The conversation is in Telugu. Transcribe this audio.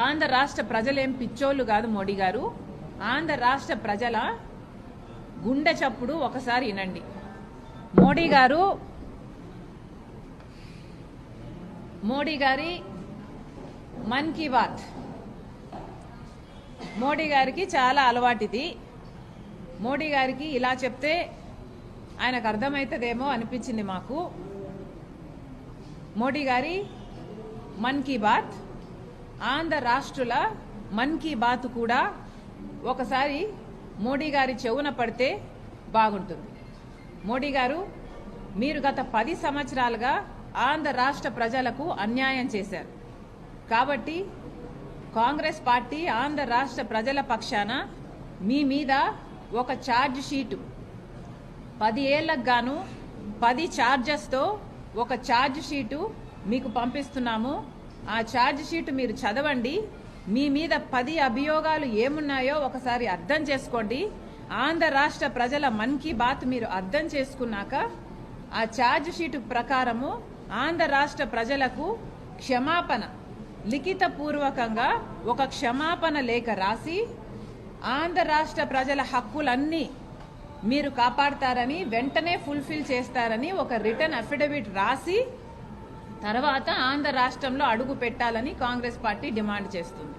ఆంధ్ర రాష్ట్ర ప్రజలేం పిచ్చోళ్ళు కాదు మోడీ గారు. ఆంధ్ర రాష్ట్ర ప్రజల గుండె చప్పుడు ఒకసారి వినండి. మోడీ గారి మన్ కీ బాత్ మోడీ గారికి చాలా అలవాటిది. మోడీ గారికి ఇలా చెప్తే ఆయనకు అర్థమవుతుందేమో అనిపించింది మాకు. మోడీ గారి మన్ కీ బాత్, ఆంధ్ర రాష్ట్రుల మన్ కీ బాత్ కూడా ఒకసారి మోడీ గారి చెవున పడితే బాగుంటుంది. మోడీ గారు, మీరు గత 10 సంవత్సరాలుగా ఆంధ్ర రాష్ట్ర ప్రజలకు అన్యాయం చేశారు. కాబట్టి కాంగ్రెస్ పార్టీ ఆంధ్ర రాష్ట్ర ప్రజల పక్షాన మీ మీద ఒక ఛార్జ్ షీటు 10 ఏళ్లకు గాను 10 ఛార్జెస్తో ఒక ఛార్జ్ షీటు మీకు పంపిస్తున్నాము. ఆ ఛార్జ్ షీట్ మీరు చదవండి. మీ మీద 10 అభియోగాలు ఏమున్నాయో ఒకసారి అర్థం చేసుకోండి. ఆంధ్ర రాష్ట్ర ప్రజల మన్ కీ బాత్ మీరు అర్థం చేసుకున్నాక ఆ ఛార్జ్ షీట్ ప్రకారము ఆంధ్ర రాష్ట్ర ప్రజలకు క్షమాపణ, లిఖిత పూర్వకంగా ఒక క్షమాపణ లేఖ రాసి ఆంధ్ర రాష్ట్ర ప్రజల హక్కులన్నీ మీరు కాపాడతారని, వెంటనే ఫుల్ఫిల్ చేస్తారని ఒక రిటర్న్ అఫిడవిట్ రాసి తర్వాత ఆంధ్ర రాష్ట్రంలో అడుగు పెట్టాలని కాంగ్రెస్ పార్టీ డిమాండ్ చేస్తుంది.